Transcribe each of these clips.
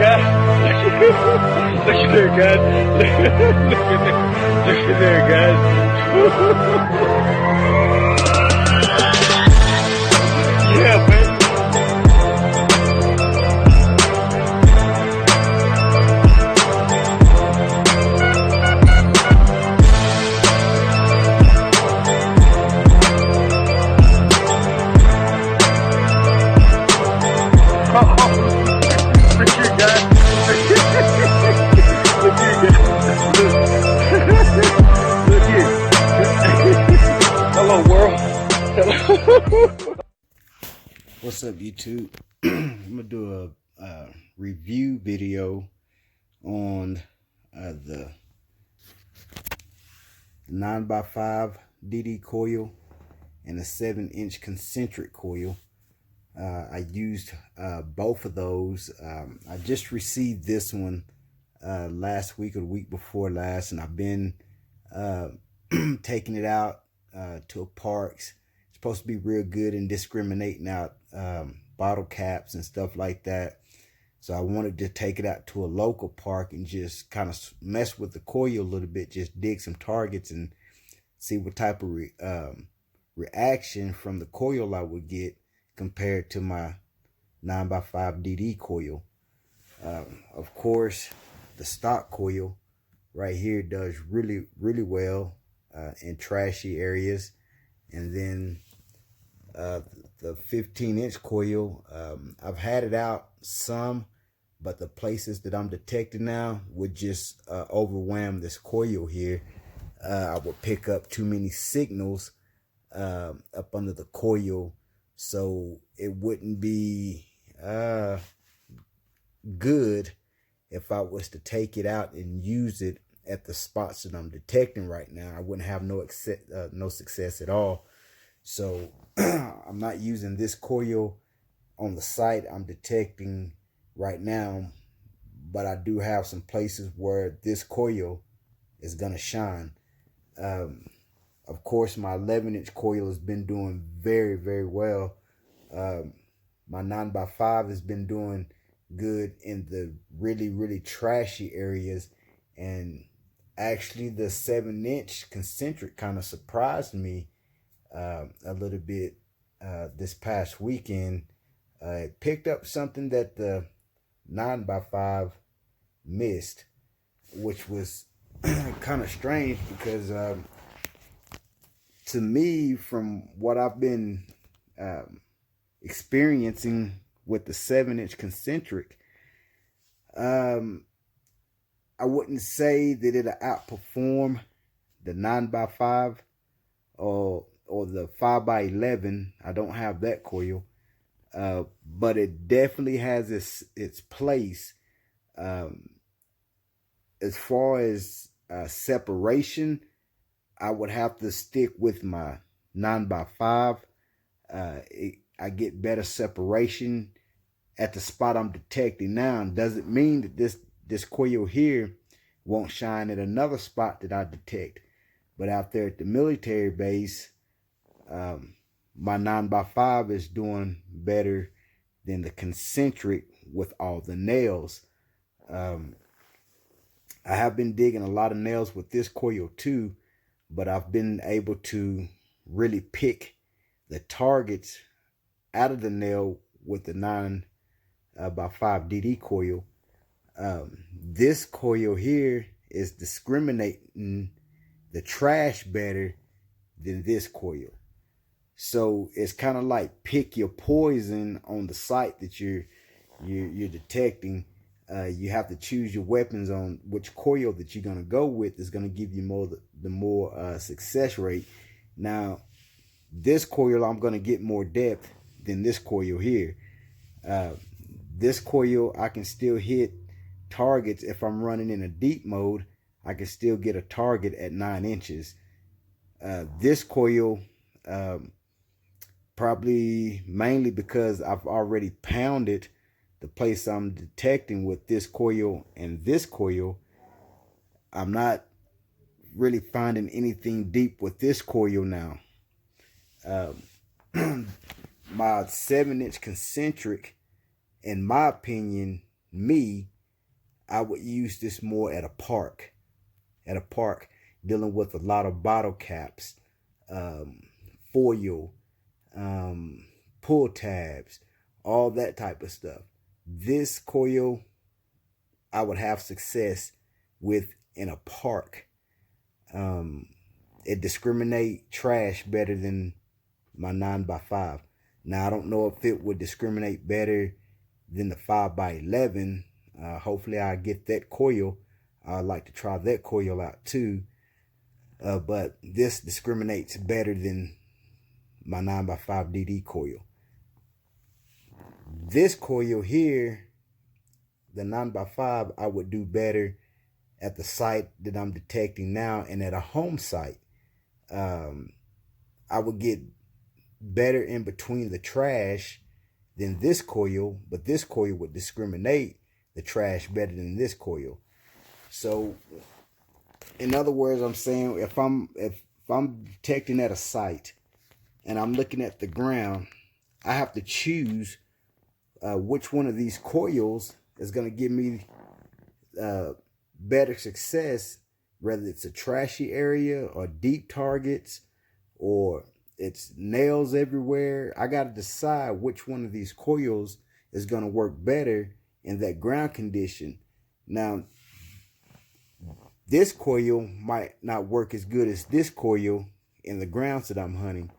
guys. Look at there, guys. Look at there, guys. Yeah, man. What's up, YouTube? I'm gonna do a review video on the 9x5 DD coil and a 7-inch concentric coil. I used both of those. I just received this one last week or the week before last, and I've been taking it out to parks. Supposed to be real good in discriminating out bottle caps and stuff like that. So I wanted to take it out to a local park and just kind of mess with the coil a little bit, just dig some targets and see what type of reaction from the coil I would get compared to my 9x5 DD coil. Of course, the stock coil right here does really well in trashy areas. And then the 15-inch coil, I've had it out some, but the places that I'm detecting now would just overwhelm this coil here. I would pick up too many signals up under the coil, so it wouldn't be good if I was to take it out and use it at the spots that I'm detecting right now. I wouldn't have no success at all. So I'm not using this coil on the site I'm detecting right now, but I do have some places where this coil is gonna shine. Of course, my 11-inch coil has been doing very well. My 9x5 has been doing good in the really trashy areas, and actually the 7-inch concentric kind of surprised me a little bit this past weekend. It picked up something that the 9x5 missed, which was kind of strange because to me, from what I've been experiencing with the 7-inch concentric, I wouldn't say that it'll outperform the 9x5 or the 5x11. I don't have that coil, but it definitely has its place. As far as separation, I would have to stick with my 9x5. I get better separation at the spot I'm detecting now. Doesn't mean that this coil here won't shine at another spot that I detect. But out there at the military base, my 9x5 is doing better than the concentric with all the nails. I have been digging a lot of nails with this coil too, but I've been able to really pick the targets out of the nail with the 9x5 DD coil. This coil here is discriminating the trash better than this coil. So it's kind of like pick your poison on the site that you're detecting. You have to choose your weapons on which coil that you're gonna go with is gonna give you more success rate. Now, this coil I'm gonna get more depth than this coil here. This coil I can still hit targets if I'm running in a deep mode. I can still get a target at 9 inches. This coil, probably mainly because I've already pounded the place I'm detecting with this coil and this coil, I'm not really finding anything deep with this coil now. My 7-inch concentric, in my opinion, I would use this more at a park. At a park, dealing with a lot of bottle caps, foil, pull tabs, all that type of stuff. This coil I would have success with in a park. It discriminate trash better than my 9x5. Now I don't know if it would discriminate better than the 5x11. Hopefully I get that coil. I'd like to try that coil out too. But this discriminates better than my 9x5 DD coil. This coil here, the 9x5, I would do better at the site that I'm detecting now, and at a home site. I would get better in between the trash than this coil, but this coil would discriminate the trash better than this coil. So in other words, I'm saying if I'm detecting at a site and I'm looking at the ground, I have to choose which one of these coils is going to give me better success, whether it's a trashy area or deep targets or it's nails everywhere. I got to decide which one of these coils is going to work better in that ground condition. Now, this coil might not work as good as this coil in the grounds that I'm hunting.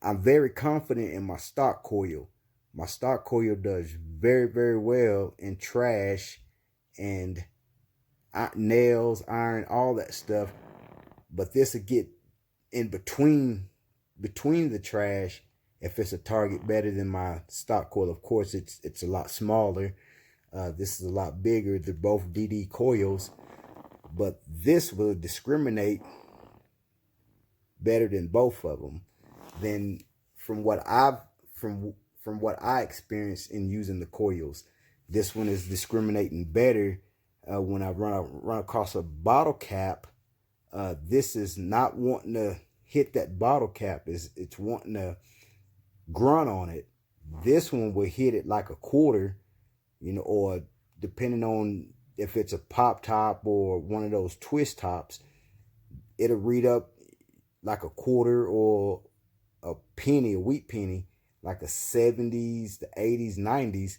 I'm very confident in my stock coil. My stock coil does very, very well in trash and nails, iron, all that stuff. But this will get in between the trash if it's a target better than my stock coil. Of course, it's a lot smaller. This is a lot bigger. They're both DD coils, but this will discriminate better than both of them. Then from what I experienced in using the coils, this one is discriminating better. When I run across a bottle cap, this is not wanting to hit that bottle cap. It's wanting to grunt on it. This one will hit it like a quarter, or depending on if it's a pop top or one of those twist tops, it'll read up like a quarter or a penny, a wheat penny, like a 70s, the 80s, 90s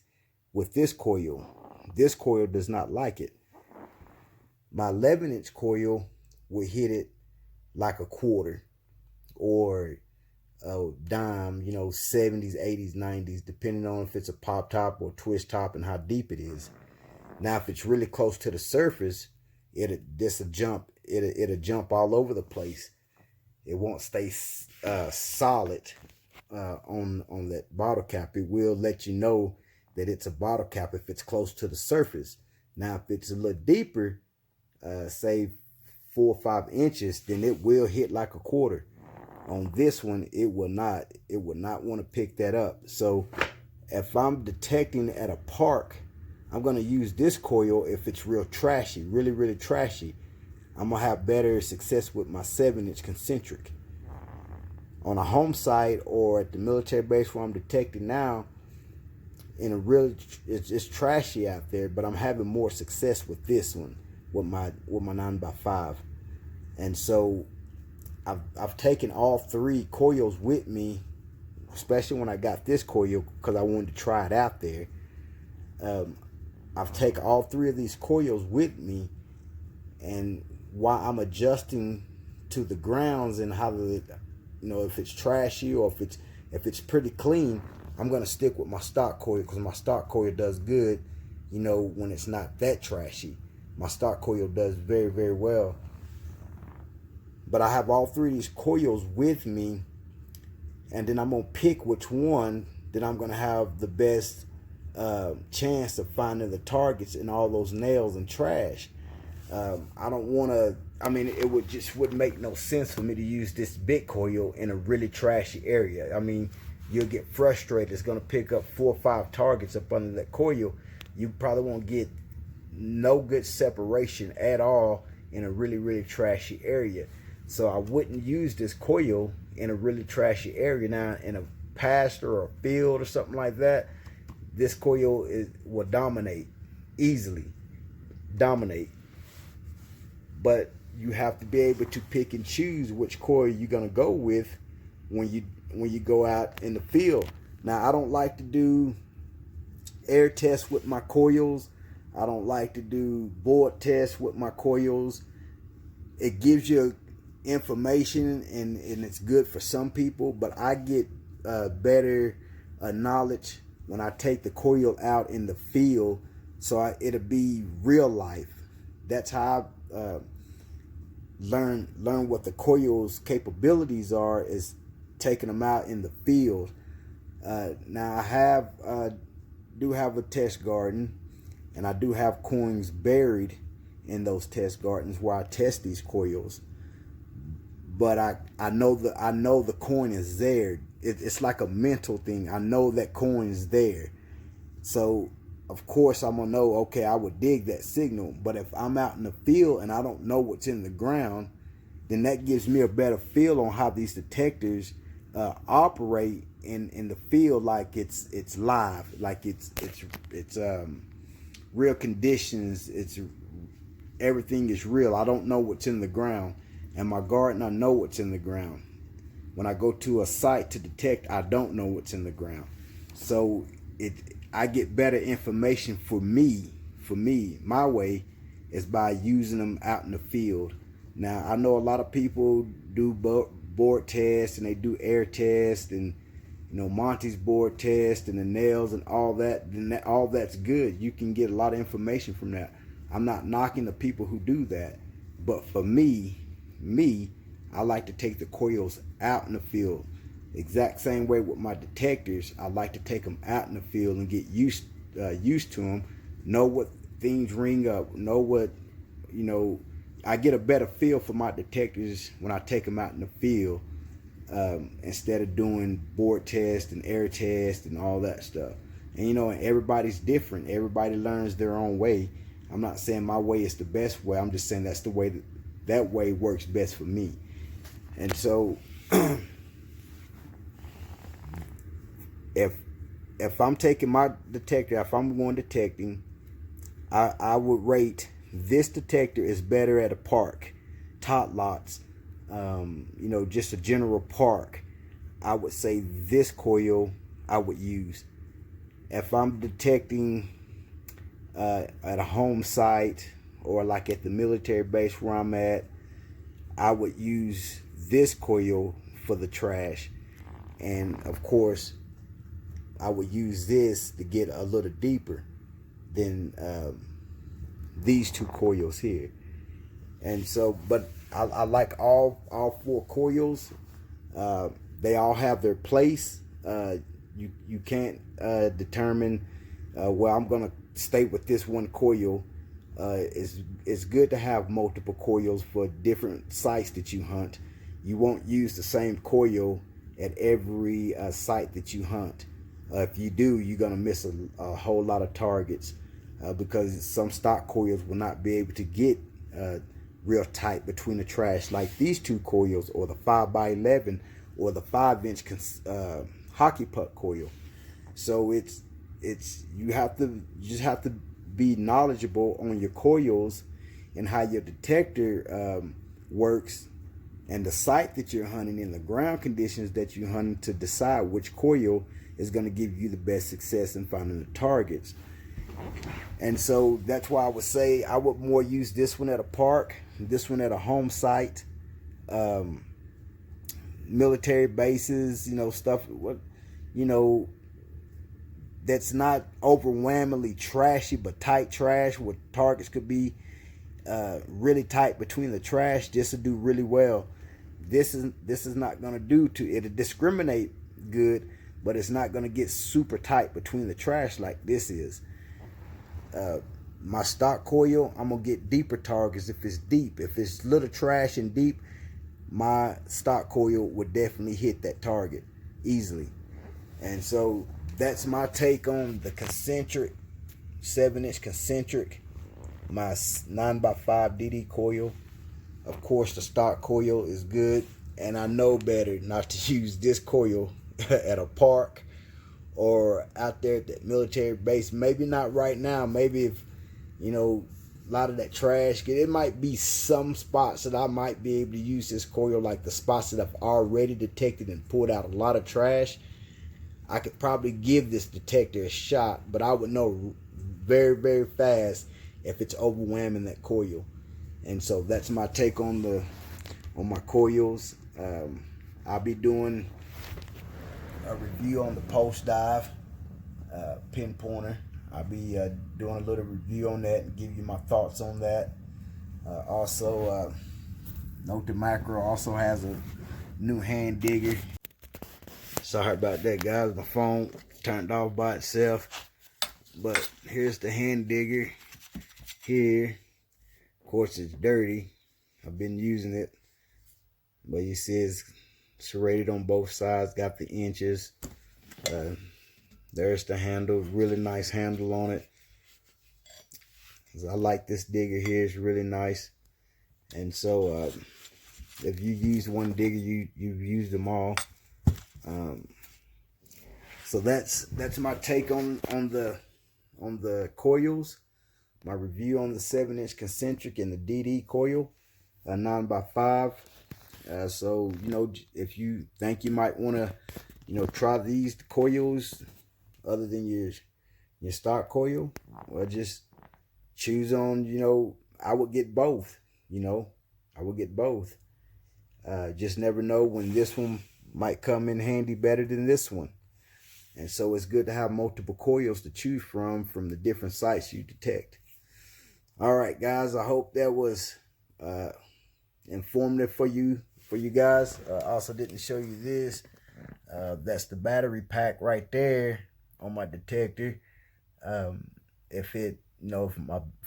with this coil. This coil does not like it. My 11-inch coil will hit it like a quarter or a dime, 70s, 80s, 90s, depending on if it's a pop top or twist top and how deep it is. Now, if it's really close to the surface, it'll jump all over the place. It won't stay solid on that bottle cap. It will let you know that it's a bottle cap if it's close to the surface. Now, if it's a little deeper, say 4 or 5 inches, then it will hit like a quarter. On this one, it will not. It would not want to pick that up. So if I'm detecting at a park, I'm going to use this coil if it's real trashy, really, really trashy. I'm going to have better success with my 7-inch Concentric. On a home site or at the military base where I'm detecting now, it's trashy out there, but I'm having more success with this one, with my 9x5. And so I've taken all 3 coils with me, especially when I got this coil because I wanted to try it out there. I've taken all 3 of these coils with me, and while I'm adjusting to the grounds and how if it's trashy or if it's pretty clean, I'm gonna stick with my stock coil because my stock coil does good. When it's not that trashy, my stock coil does very, very well. But I have all 3 of these coils with me, and then I'm gonna pick which one that I'm gonna have the best chance of finding the targets in all those nails and trash. I don't want to. It wouldn't make no sense for me to use this big coil in a really trashy area. You'll get frustrated. It's gonna pick up 4 or 5 targets up under that coil. You probably won't get no good separation at all in a really, really trashy area. So I wouldn't use this coil in a really trashy area. Now, in a pasture or a field or something like that, this coil will dominate easily. dominate. But you have to be able to pick and choose which coil you're gonna go with when you go out in the field. Now, I don't like to do air tests with my coils. I don't like to do board tests with my coils. It gives you information and it's good for some people, but I get better knowledge when I take the coil out in the field, so it'll be real life. That's how I learn what the coil's capabilities are, is taking them out in the field. Now I do have a test garden, and I do have coins buried in those test gardens where I test these coils. But I know the coin is there. It's like a mental thing. I know that coin is there. So of course I'm gonna know, okay, I would dig that signal. But if I'm out in the field and I don't know what's in the ground, then that gives me a better feel on how these detectors operate in the field, like it's live, like it's real conditions. It's everything is real. I don't know what's in the ground. And my garden, I know what's in the ground. When I go to a site to detect, I don't know what's in the ground. So I get better information for me. My way is by using them out in the field. Now, I know a lot of people do board tests and they do air tests and Monty's board test and the nails and all that. And all that's good. You can get a lot of information from that. I'm not knocking the people who do that, but for me, I like to take the coils out in the field. Exact same way with my detectors. I like to take them out in the field and get used to them. Know what things ring up. Know what, I get a better feel for my detectors when I take them out in the field, instead of doing board tests and air tests and all that stuff. And and everybody's different. Everybody learns their own way. I'm not saying my way is the best way. I'm just saying that's the way that way works best for me. And so if I'm taking my detector, if I'm going detecting, I would rate this detector is better at a park, tot lots, just a general park. I would say this coil I would use. If I'm detecting at a home site or like at the military base where I'm at, I would use this coil for the trash. And of course, I would use this to get a little deeper than these two coils here. And so, but I like all four coils. They all have their place. You can't determine, well, I'm gonna stay with this one coil. It's good to have multiple coils for different sites that you hunt. You won't use the same coil at every site that you hunt. If you do, you're gonna miss a whole lot of targets, because some stock coils will not be able to get real tight between the trash, like these two coils, or the 5x11, or the 5-inch hockey puck coil. So you just have to be knowledgeable on your coils and how your detector works, and the site that you're hunting and the ground conditions that you're hunting, to decide which coil is going to give you the best success in finding the targets. And so that's why I would say I would more use this one at a park, this one at a home site, military bases, stuff, that's not overwhelmingly trashy, but tight trash, where targets could be really tight between the trash, just to do really well. This is not going to do it'll discriminate good, but it's not going to get super tight between the trash like this is. My stock coil, I'm going to get deeper targets if it's deep. If it's little trash and deep, my stock coil would definitely hit that target easily. And so that's my take on the Concentric, 7-inch Concentric, my 9x5 DD coil. Of course, the stock coil is good, and I know better not to use this coil at a park or out there at that military base. Maybe not right now. Maybe if lot of that trash. It might be some spots that I might be able to use this coil, like the spots that I've already detected and pulled out a lot of trash. I could probably give this detector a shot, but I would know very, very fast if it's overwhelming that coil. And so that's my take on my coils. I'll be doing a review on the post dive pin pointer. I'll be doing a little review on that and give you my thoughts on that. Also, Note the Macro also has a new hand digger. Sorry about that, guys. My phone turned off by itself. But here's the hand digger here. Of course, it's dirty. I've been using it. But you see it's serrated on both sides. Got the inches. There's the handle. Really nice handle on it. I like this digger here. It's really nice. And so if you use one digger, you've used them all. So that's my take on the coils. My review on the 7-inch Concentric and the DD coil, 9x5. So if you think you might want to try these coils other than your stock coil, well, just choose on. I would get both. I would get both. Just never know when this one might come in handy better than this one. And so it's good to have multiple coils to choose from the different sites you detect. All right, guys, I hope that was informative for you guys. I also didn't show you this. That's the battery pack right there on my detector. If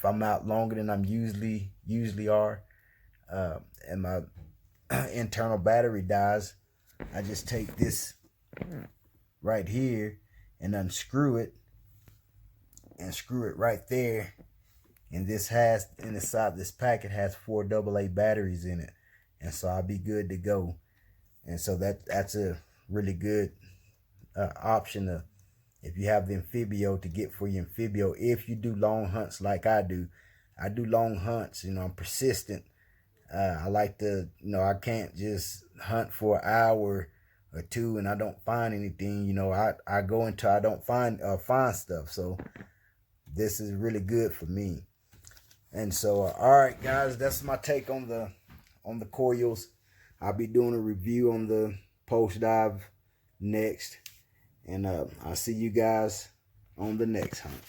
I'm out longer than I'm usually are, and my internal battery dies, I just take this right here and unscrew it and screw it right there. And this has, inside this pack, it has 4 AA batteries in it, and so I'll be good to go. And so that's a really good option if you have the Amphibio, to get for your Amphibio. If you do long hunts like I do long hunts. I'm persistent. I like to, I can't just hunt for an hour or two and I don't find anything. I go until I don't find stuff. So this is really good for me. And so all right, guys, that's my take on the coils. I'll be doing a review on the post dive next, and I'll see you guys on the next hunt.